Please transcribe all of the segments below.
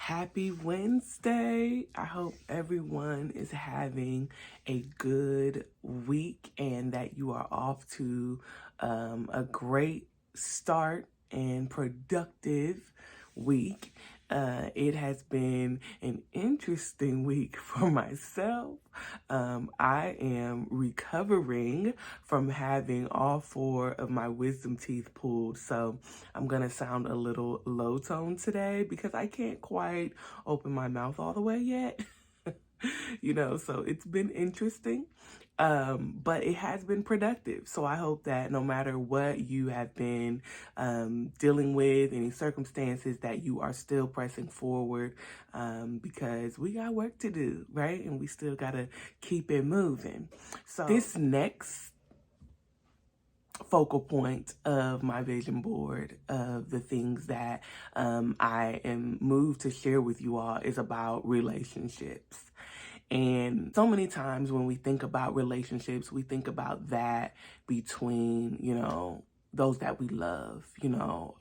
Happy Wednesday. I hope everyone is having a good week and that you are off to a great start and productive week. It has been an interesting week for myself. I am recovering from having all 4 of my wisdom teeth pulled, so I'm gonna sound a little low tone today because I can't quite open my mouth all the way yet. So it's been interesting, but it has been productive. So I hope that no matter what you have been dealing with, any circumstances, that you are still pressing forward, because we got work to do, right? And we still got to keep it moving. So this next focal point of my vision board of the things that I am moved to share with you all is about relationships. And so many times when we think about relationships, we think about that between, those that we love,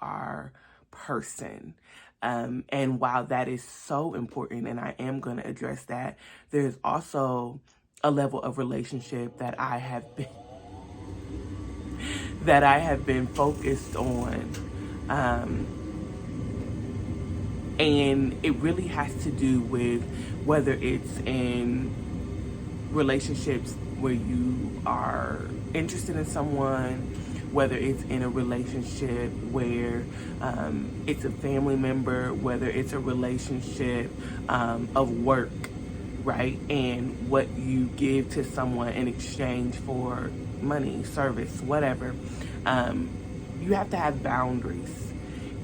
our person. And while that is so important, and I am going to address that, there's also a level of relationship that I have been focused on. And it really has to do with whether it's in relationships where you are interested in someone, whether it's in a relationship where it's a family member, whether it's a relationship of work, right? And what you give to someone in exchange for money, service, whatever. You have to have boundaries.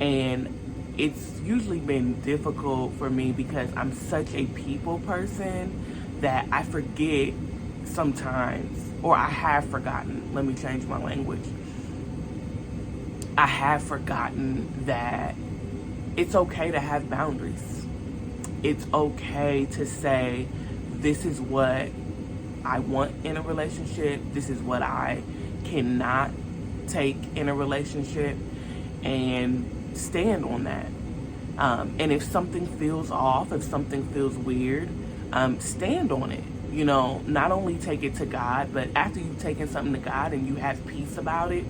And it's usually been difficult for me because I'm such a people person that I forget sometimes, or I have forgotten. Let me change my language. I have forgotten that it's okay to have boundaries. It's okay to say, this is what I want in a relationship. This is what I cannot take in a relationship, and stand on that. And if something feels off, if something feels weird, stand on it. Not only take it to God, but after you've taken something to God and you have peace about it,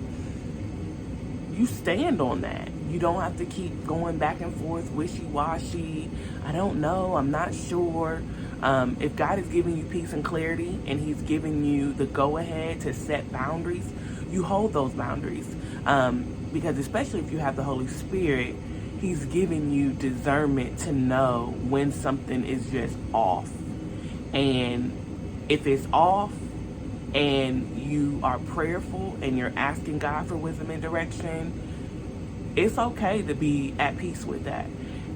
you stand on that. You don't have to keep going back and forth, wishy-washy. I don't know, I'm not sure. If God is giving you peace and clarity and he's giving you the go-ahead to set boundaries, you hold those boundaries. Because especially if you have the Holy Spirit, he's giving you discernment to know when something is just off. And if it's off and you are prayerful and you're asking God for wisdom and direction, it's okay to be at peace with that.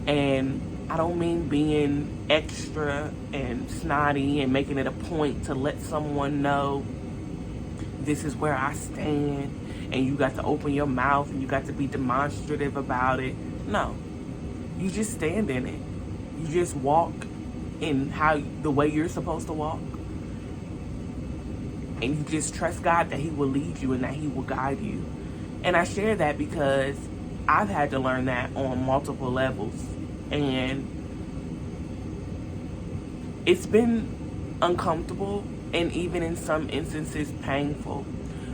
And I don't mean being extra and snotty and making it a point to let someone know this is where I stand, and you got to open your mouth and you got to be demonstrative about it. No, you just stand in it. You just walk in the way you're supposed to walk. And you just trust God that he will lead you and that he will guide you. And I share that because I've had to learn that on multiple levels. And it's been uncomfortable and even in some instances painful,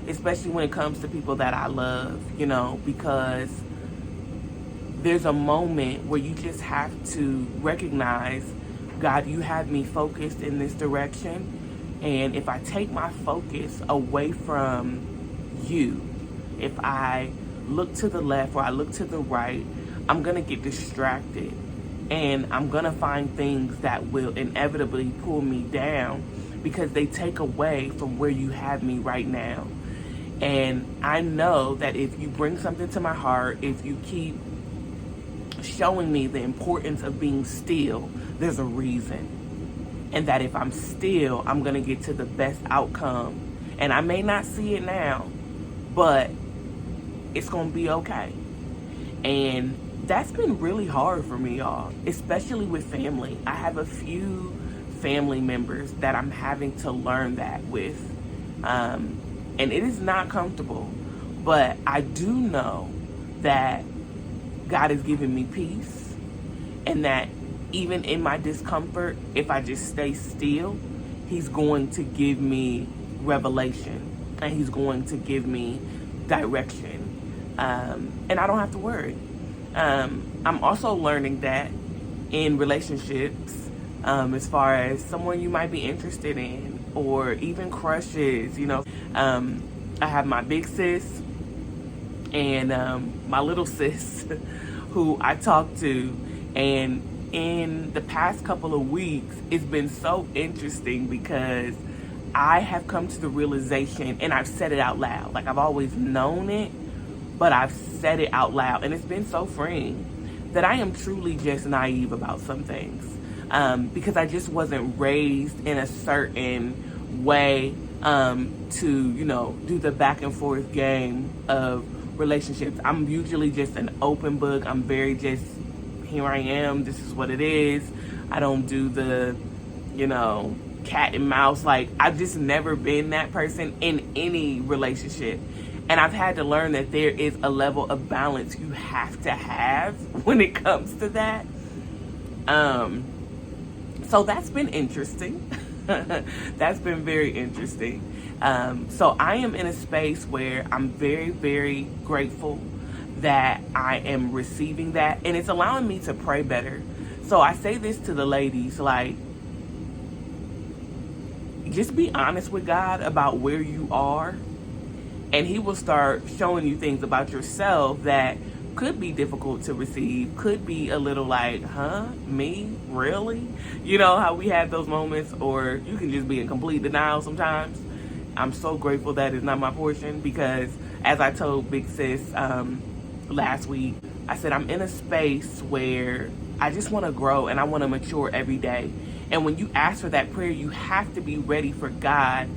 especially when it comes to people that I love, because there's a moment where you just have to recognize, God, you have me focused in this direction. And if I take my focus away from you, if I look to the left or I look to the right, I'm going to get distracted. And I'm going to find things that will inevitably pull me down because they take away from where you have me right now. And I know that if you bring something to my heart, if you keep showing me the importance of being still, there's a reason. And that if I'm still, I'm going to get to the best outcome. And I may not see it now, but it's going to be okay. And that's been really hard for me, y'all, especially with family. I have a few family members that I'm having to learn that with. And it is not comfortable, but I do know that God has given me peace and that even in my discomfort, if I just stay still, he's going to give me revelation, and he's going to give me direction. And I don't have to worry. I'm also learning that in relationships, as far as someone you might be interested in, or even crushes, I have my big sis and my little sis who I talk to, and in the past couple of weeks, it's been so interesting because I have come to the realization, and I've said it out loud. Like, I've always known it, but I've said it out loud, and it's been so freeing that I am truly just naive about some things, because I just wasn't raised in a certain way to, do the back and forth game of relationships. I'm usually just an open book. I'm very just, here I am, this is what it is. I don't do the, cat and mouse. Like, I've just never been that person in any relationship. And I've had to learn that there is a level of balance you have to have when it comes to that. So that's been interesting. That's been very interesting. So I am in a space where I'm very, very grateful that I am receiving that. And it's allowing me to pray better. So I say this to the ladies, like, just be honest with God about where you are, and he will start showing you things about yourself that could be difficult to receive, could be a little like, me? Really? You know how we have those moments, or you can just be in complete denial sometimes. I'm so grateful that is not my portion, because as I told Big Sis last week, I said I'm in a space where I just want to grow and I want to mature every day. And when you ask for that prayer, you have to be ready for God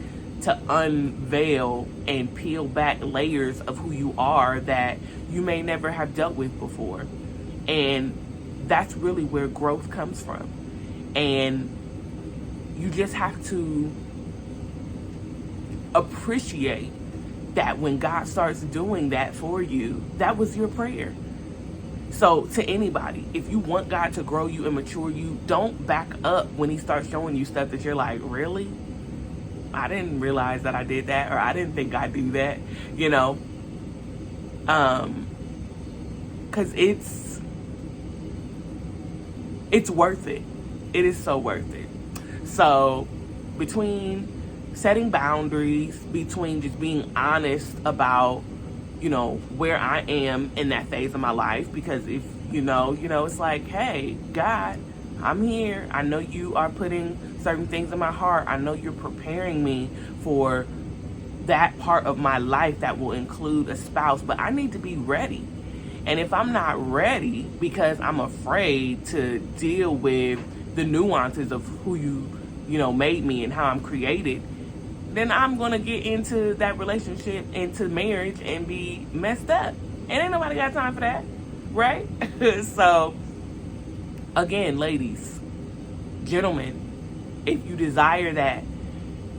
to unveil and peel back layers of who you are that you may never have dealt with before. And that's really where growth comes from. And you just have to appreciate that when God starts doing that for you, that was your prayer. So to anybody, if you want God to grow you and mature you, don't back up when he starts showing you stuff that you're like, really? I didn't realize that I did that, or I didn't think I'd do that, because it's worth it. It is so worth it. So between setting boundaries, between just being honest about, where I am in that phase of my life, because if it's like, hey, God, I'm here. I know you are putting certain things in my heart. I know you're preparing me for that part of my life that will include a spouse, but I need to be ready. And if I'm not ready because I'm afraid to deal with the nuances of who you made me and how I'm created, then I'm going to get into that relationship, into marriage, and be messed up. And ain't nobody got time for that, right? So, again, ladies, gentlemen, if you desire that,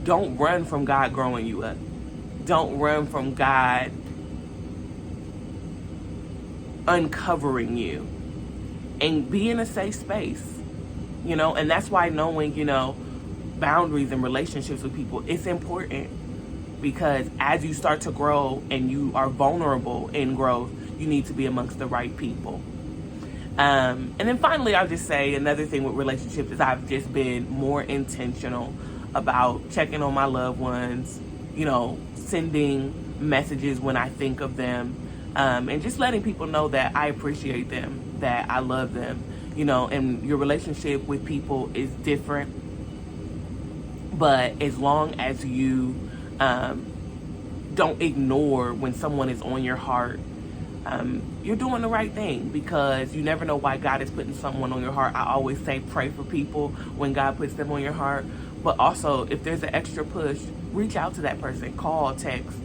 don't run from God growing you up. Don't run from God uncovering you. And be in a safe space, and that's why knowing, boundaries and relationships with people, it's important, because as you start to grow and you are vulnerable in growth, you need to be amongst the right people. And then finally, I'll just say another thing with relationships is I've just been more intentional about checking on my loved ones, sending messages when I think of them, and just letting people know that I appreciate them, that I love them, and your relationship with people is different. But as long as you don't ignore when someone is on your heart, you're doing the right thing, because you never know why God is putting someone on your heart. I always say pray for people when God puts them on your heart. But also, if there's an extra push, reach out to that person, call, text,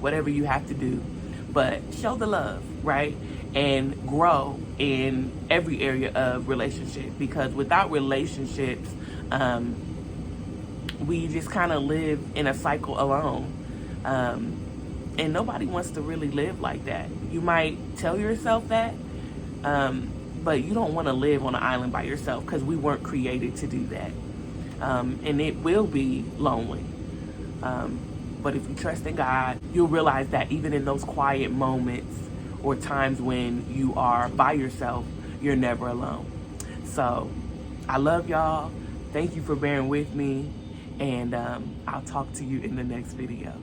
whatever you have to do. But show the love, right? And grow in every area of relationship, because without relationships, we just kind of live in a cycle alone. And nobody wants to really live like that. You might tell yourself that, But you don't want to live on an island by yourself, because we weren't created to do that. And it will be lonely. But if you trust in God, you'll realize that even in those quiet moments or times when you are by yourself, you're never alone. So I love y'all. Thank you for bearing with me. And I'll talk to you in the next video.